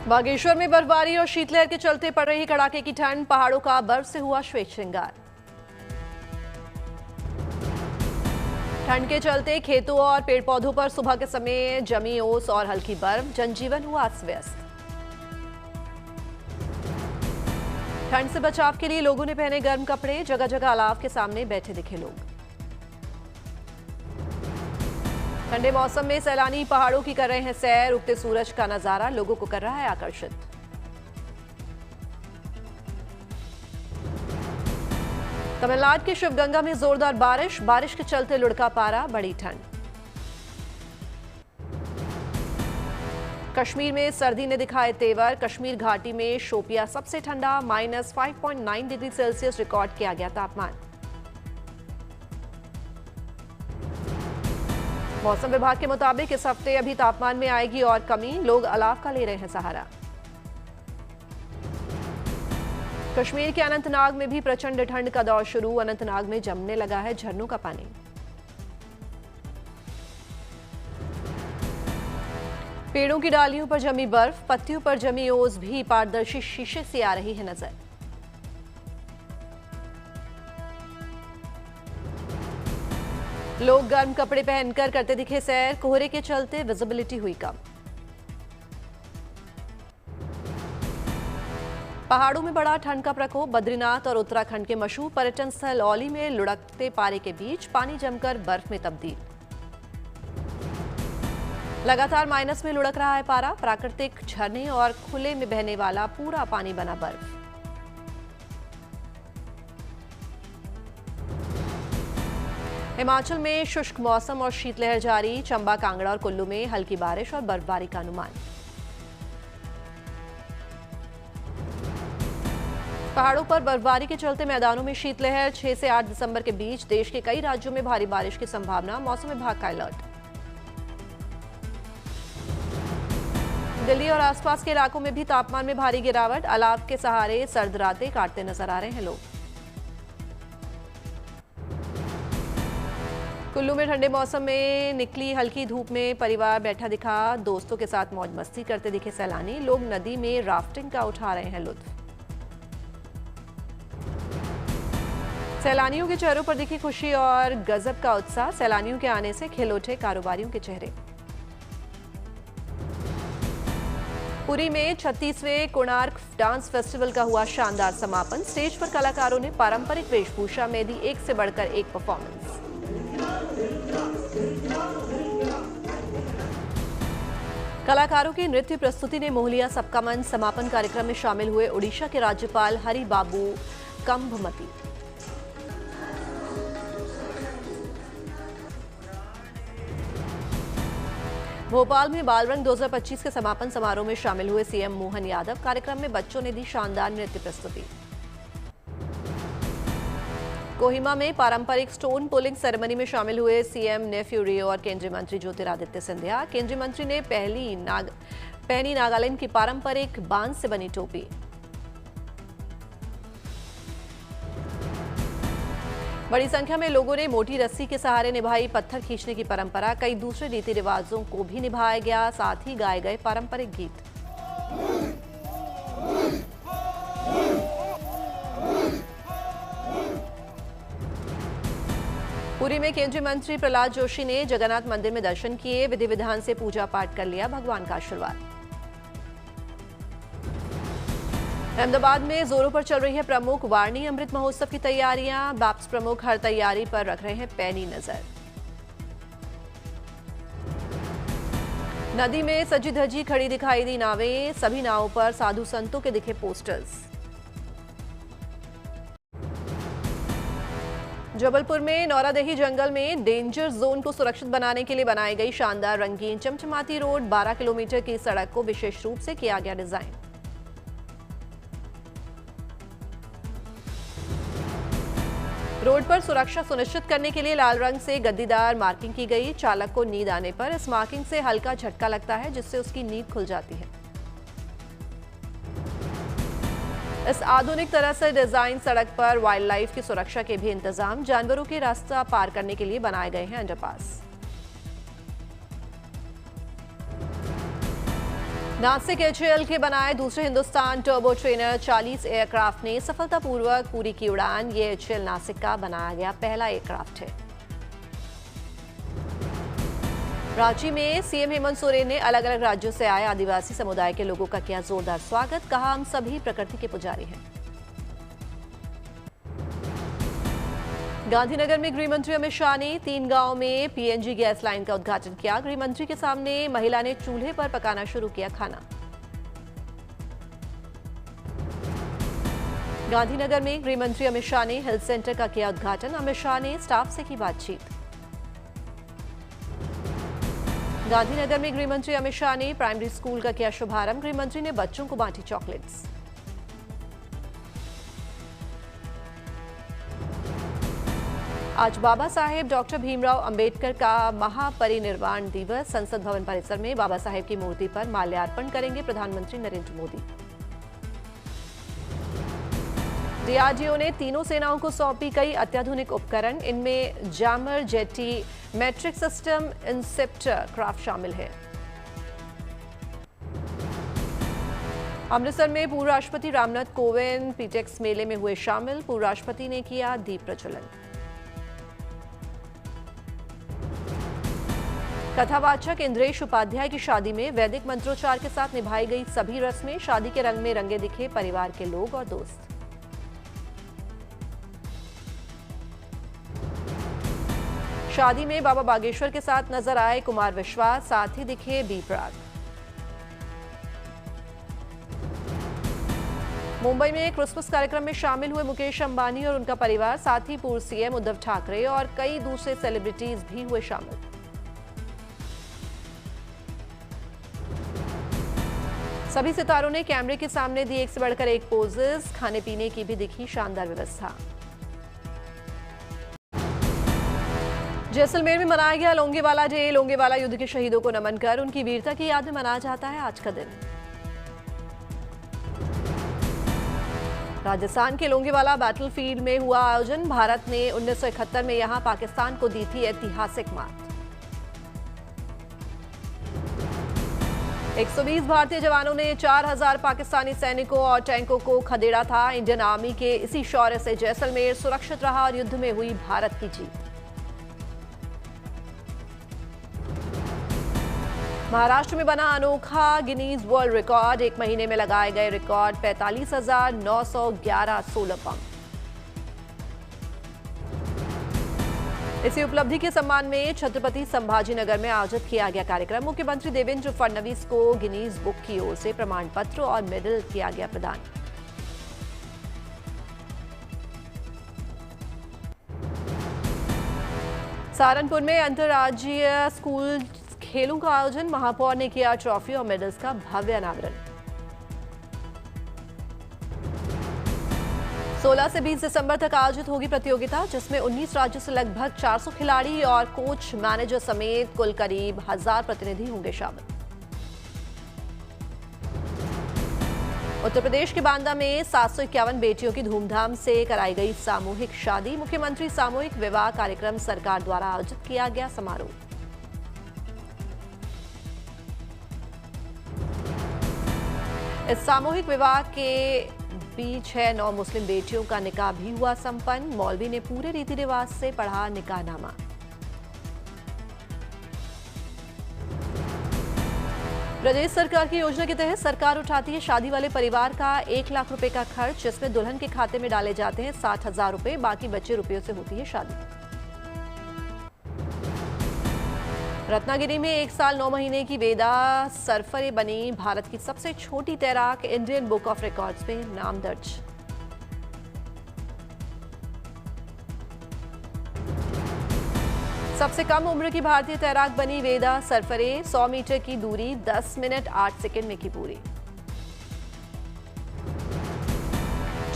बागेश्वर में बर्फबारी और शीतलहर के चलते पड़ रही कड़ाके की ठंड, पहाड़ों का बर्फ से हुआ श्वेत श्रृंगार। ठंड के चलते खेतों और पेड़ पौधों पर सुबह के समय जमी ओस और हल्की बर्फ, जनजीवन हुआ अस्त व्यस्त। ठंड से बचाव के लिए लोगों ने पहने गर्म कपड़े, जगह जगह अलाव के सामने बैठे दिखे लोग। ठंडे मौसम में सैलानी पहाड़ों की कर रहे हैं सैर, उगते सूरज का नजारा लोगों को कर रहा है आकर्षित। तमिलनाडु के शिवगंगा में जोरदार बारिश, बारिश के चलते लुढ़का पारा, बड़ी ठंड। कश्मीर में सर्दी ने दिखाए तेवर, कश्मीर घाटी में शोपिया सबसे ठंडा, -5.9 डिग्री सेल्सियस रिकॉर्ड किया गया तापमान। मौसम विभाग के मुताबिक इस हफ्ते अभी तापमान में आएगी और कमी, लोग अलाव का ले रहे हैं सहारा। कश्मीर के अनंतनाग में भी प्रचंड ठंड का दौर शुरू, अनंतनाग में जमने लगा है झरनों का पानी। पेड़ों की डालियों पर जमी बर्फ, पत्तियों पर जमी ओस भी पारदर्शी शीशे से आ रही है नजर। लोग गर्म कपड़े पहनकर करते दिखे सैर, कोहरे के चलते विजिबिलिटी हुई कम। पहाड़ों में बढ़ा ठंड का प्रकोप, बद्रीनाथ और उत्तराखंड के मशहूर पर्यटन स्थल औली में लुढ़कते पारे के बीच पानी जमकर बर्फ में तब्दील। लगातार माइनस में लुढ़क रहा है पारा, प्राकृतिक झरने और खुले में बहने वाला पूरा पानी बना बर्फ। हिमाचल में शुष्क मौसम और शीतलहर जारी, चंबा, कांगड़ा और कुल्लू में हल्की बारिश और बर्फबारी का अनुमान। पहाड़ों पर बर्फबारी के चलते मैदानों में शीतलहर, 6 से 8 दिसंबर के बीच देश के कई राज्यों में भारी बारिश की संभावना, मौसम विभाग का अलर्ट। दिल्ली और आसपास के इलाकों में भी तापमान में भारी गिरावट, अलाव के सहारे सर्द रातें काटते नजर आ रहे हैं लोग। कुल्लू में ठंडे मौसम में निकली हल्की धूप में परिवार बैठा दिखा, दोस्तों के साथ मौज मस्ती करते दिखे सैलानी, लोग नदी में राफ्टिंग का उठा रहे हैं लुत्फ। सैलानियों के चेहरों पर दिखी खुशी और गजब का उत्साह, सैलानियों के आने से खिल उठे कारोबारियों के चेहरे। पुरी में 36वें कोणार्क डांस फेस्टिवल का हुआ शानदार समापन, स्टेज पर कलाकारों ने पारंपरिक वेशभूषा में दी एक से बढ़कर एक परफॉर्मेंस। कलाकारों की नृत्य प्रस्तुति ने मोह लिया सबका मन, समापन कार्यक्रम में शामिल हुए उड़ीसा के राज्यपाल हरि बाबू कंभमती। भोपाल में बालरंग 2025 के समापन समारोह में शामिल हुए सीएम मोहन यादव, कार्यक्रम में बच्चों ने दी शानदार नृत्य प्रस्तुति। कोहिमा में पारंपरिक स्टोन पुलिंग सेरेमनी में शामिल हुए सीएम नेफ्यू रियो और केंद्रीय मंत्री ज्योतिरादित्य सिंधिया, केंद्रीय मंत्री ने पहनी नागालैंड की पारंपरिक बांस से बनी टोपी। बड़ी संख्या में लोगों ने मोटी रस्सी के सहारे निभाई पत्थर खींचने की परंपरा, कई दूसरे रीति रिवाजों को भी निभाया गया, साथ ही गाए गए पारंपरिक गीत। पुरी में केंद्रीय मंत्री प्रहलाद जोशी ने जगन्नाथ मंदिर में दर्शन किए, विधि विधान से पूजा पाठ कर लिया भगवान का आशीर्वाद। अहमदाबाद में जोरों पर चल रही है प्रमुख वारणी अमृत महोत्सव की तैयारियां, बैप्स प्रमुख हर तैयारी पर रख रहे हैं पैनी नजर। नदी में सजी धजी खड़ी दिखाई दी नावें, सभी नावों पर साधु संतों के दिखे पोस्टर्स। जबलपुर में नौरादेही जंगल में डेंजर जोन को सुरक्षित बनाने के लिए बनाई गई शानदार रंगीन चमचमाती रोड, 12 किलोमीटर की सड़क को विशेष रूप से किया गया डिजाइन। रोड पर सुरक्षा सुनिश्चित करने के लिए लाल रंग से गद्दीदार मार्किंग की गई, चालक को नींद आने पर इस मार्किंग से हल्का झटका लगता है जिससे उसकी नींद खुल जाती है। इस आधुनिक तरह से डिजाइन सड़क पर वाइल्ड लाइफ की सुरक्षा के भी इंतजाम, जानवरों के रास्ता पार करने के लिए बनाए गए हैं अंडरपास। नासिक एचएएल के बनाए दूसरे हिंदुस्तान टर्बो ट्रेनर 40 एयरक्राफ्ट ने सफलतापूर्वक पूरी की उड़ान। ये एचएएल नासिक का बनाया गया पहला एयरक्राफ्ट है। रांची में सीएम हेमंत सोरेन ने अलग अलग राज्यों से आए आदिवासी समुदाय के लोगों का किया जोरदार स्वागत। कहा, हम सभी प्रकृति के पुजारी हैं। गांधीनगर में गृह मंत्री अमित शाह ने 3 गांवों में पीएनजी गैस लाइन का उद्घाटन किया। गृह मंत्री के सामने महिला ने चूल्हे पर पकाना शुरू किया खाना। गांधीनगर में गृह मंत्री अमित शाह ने हेल्थ सेंटर का किया उद्घाटन। अमित शाह ने स्टाफ से की बातचीत। गांधीनगर में गृह मंत्री अमित शाह ने प्राइमरी स्कूल का किया शुभारंभ। गृह मंत्री ने बच्चों को बांटी चॉकलेट्स। आज बाबा साहेब डॉक्टर भीमराव अंबेडकर का महापरिनिर्वाण दिवस। संसद भवन परिसर में बाबा साहेब की मूर्ति पर माल्यार्पण करेंगे प्रधानमंत्री नरेंद्र मोदी। डीआरडीओ ने तीनों सेनाओं को सौंपी कई अत्याधुनिक उपकरण। इनमें जैमर, जेटी, मैट्रिक सिस्टम, इंसेप्टर क्राफ्ट शामिल है। अमृतसर में पूर्व राष्ट्रपति रामनाथ कोविंद पीटेक्स मेले में हुए शामिल। पूर्व राष्ट्रपति ने किया दीप प्रज्वलन। कथावाचक इंद्रेश उपाध्याय की शादी में वैदिक मंत्रोच्चार के साथ निभाई गई सभी रस्में। शादी के रंग में रंगे दिखे परिवार के लोग और दोस्त। शादी में बाबा बागेश्वर के साथ नजर आए कुमार विश्वास, साथ ही दिखे बी प्राक। मुंबई में क्रिसमस कार्यक्रम में शामिल हुए मुकेश अंबानी और उनका परिवार, साथ ही पूर्व सीएम उद्धव ठाकरे और कई दूसरे सेलिब्रिटीज भी हुए शामिल। सभी सितारों ने कैमरे के सामने दी एक से बढ़कर एक पोजेस। खाने पीने की भी दिखी शानदार व्यवस्था। जैसलमेर में मनाया गया लोंगेवाला डे। लोंगेवाला युद्ध के शहीदों को नमन कर उनकी वीरता की याद में मनाया जाता है आज का दिन। राजस्थान के लोंगेवाला बैटलफील्ड में हुआ आयोजन। भारत ने 1971 में यहां पाकिस्तान को दी थी ऐतिहासिक मात। 120 भारतीय जवानों ने 4000 पाकिस्तानी सैनिकों और टैंकों को खदेड़ा था। इंडियन आर्मी के इसी शौर्य से जैसलमेर सुरक्षित रहा और युद्ध में हुई भारत की जीत। महाराष्ट्र में बना अनोखा गिनीज वर्ल्ड रिकॉर्ड। एक महीने में लगाए गए रिकॉर्ड 45,911 सोलर पंप। इसी उपलब्धि के सम्मान में छत्रपति संभाजीनगर में आयोजित किया गया कार्यक्रम। मुख्यमंत्री देवेंद्र फडणवीस को गिनीज बुक की ओर से प्रमाण पत्र और मेडल किया गया प्रदान। सहारनपुर में अंतर्राज्यीय स्कूल खेलों का आयोजन। महापौर ने किया ट्रॉफी और मेडल्स का भव्य अनावरण। 16 से 20 दिसंबर तक आयोजित होगी प्रतियोगिता, जिसमें 19 राज्यों से लगभग 400 खिलाड़ी और कोच, मैनेजर समेत कुल करीब 1000 प्रतिनिधि होंगे शामिल। उत्तर प्रदेश के बांदा में 751 बेटियों की धूमधाम से कराई गई सामूहिक शादी। मुख्यमंत्री सामूहिक विवाह कार्यक्रम सरकार द्वारा आयोजित किया गया समारोह। इस सामूहिक विवाह के बीच 9 मुस्लिम बेटियों का निकाह भी हुआ संपन्न। मौलवी ने पूरे रीति रिवाज से पढ़ा निकाहनामा। प्रदेश सरकार की योजना के तहत सरकार उठाती है शादी वाले परिवार का 1 लाख रुपए का खर्च, जिसमें दुल्हन के खाते में डाले जाते हैं 60,000 रुपए। बाकी बचे रुपयों से होती है शादी। रत्नागिरी में 1 साल 9 महीने की वेदा सरफरे बनी भारत की सबसे छोटी तैराक। इंडियन बुक ऑफ रिकॉर्ड्स में नाम दर्ज। सबसे कम उम्र की भारतीय तैराक बनी वेदा सरफरे। 100 मीटर की दूरी 10 मिनट 8 सेकंड में की पूरी।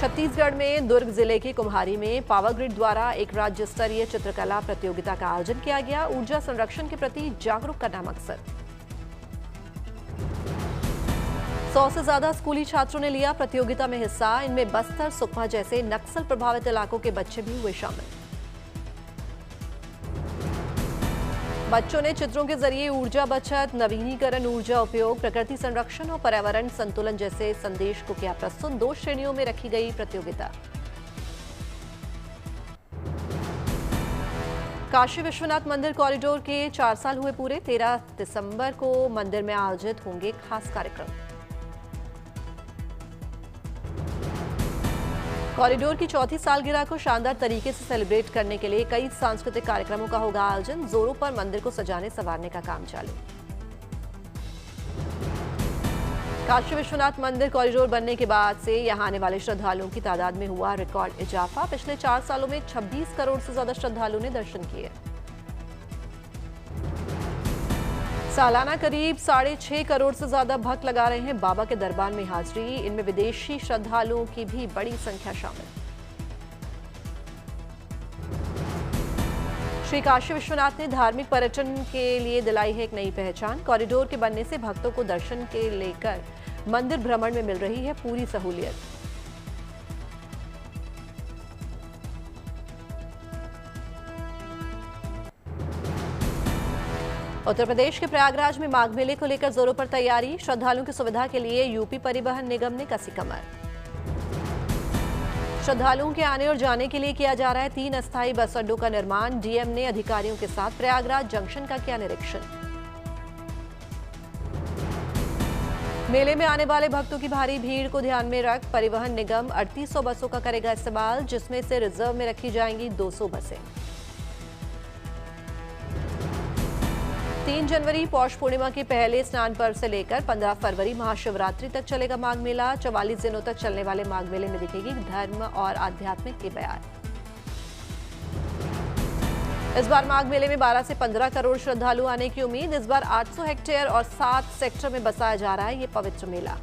छत्तीसगढ़ में दुर्ग जिले के कुम्हारी में पावर ग्रिड द्वारा एक राज्य स्तरीय चित्रकला प्रतियोगिता का आयोजन किया गया। ऊर्जा संरक्षण के प्रति जागरूक करना मकसद। 100 से ज्यादा स्कूली छात्रों ने लिया प्रतियोगिता में हिस्सा। इनमें बस्तर, सुकमा जैसे नक्सल प्रभावित इलाकों के बच्चे भी हुए शामिल। बच्चों ने चित्रों के जरिए ऊर्जा बचत, नवीनीकरण ऊर्जा उपयोग, प्रकृति संरक्षण और पर्यावरण संतुलन जैसे संदेश को किया प्रस्तुत। 2 श्रेणियों में रखी गई प्रतियोगिता। काशी विश्वनाथ मंदिर कॉरिडोर के 4 साल हुए पूरे। 13 दिसंबर को मंदिर में आयोजित होंगे खास कार्यक्रम। कॉरिडोर की 4थी सालगिरह को शानदार तरीके से सेलिब्रेट करने के लिए कई सांस्कृतिक कार्यक्रमों का होगा आयोजन। जोरों पर मंदिर को सजाने संवारने का काम चालू। काशी विश्वनाथ मंदिर कॉरिडोर बनने के बाद से यहां आने वाले श्रद्धालुओं की तादाद में हुआ रिकॉर्ड इजाफा। पिछले 4 सालों में 26 करोड़ से ज्यादा श्रद्धालुओं ने दर्शन किए। सालाना करीब 6.5 करोड़ से ज्यादा भक्त लगा रहे हैं बाबा के दरबार में हाजिरी। इनमें विदेशी श्रद्धालुओं की भी बड़ी संख्या शामिल। श्री काशी विश्वनाथ ने धार्मिक पर्यटन के लिए दिलाई है एक नई पहचान। कॉरिडोर के बनने से भक्तों को दर्शन के लेकर मंदिर भ्रमण में मिल रही है पूरी सहूलियत। उत्तर प्रदेश के प्रयागराज में माघ मेले को लेकर जोरों पर तैयारी। श्रद्धालुओं की सुविधा के लिए यूपी परिवहन निगम ने कसी कमर। श्रद्धालुओं के आने और जाने के लिए किया जा रहा है 3 अस्थायी बस अड्डों का निर्माण। डीएम ने अधिकारियों के साथ प्रयागराज जंक्शन का किया निरीक्षण। मेले में आने वाले भक्तों की भारी भीड़ को ध्यान में रख परिवहन निगम 3800 बसों का करेगा इस्तेमाल, जिसमें से रिजर्व में रखी जाएंगी 200 बसें। 3 जनवरी पौष पूर्णिमा के पहले स्नान पर्व से लेकर 15 फरवरी महाशिवरात्रि तक चलेगा माघ मेला। 44 दिनों तक चलने वाले माघ मेले में दिखेगी धर्म और आध्यात्मिक की बयार। इस बार माघ मेले में 12 से 15 करोड़ श्रद्धालु आने की उम्मीद। इस बार 800 हेक्टेयर और 7 सेक्टर में बसाया जा रहा है ये पवित्र मेला।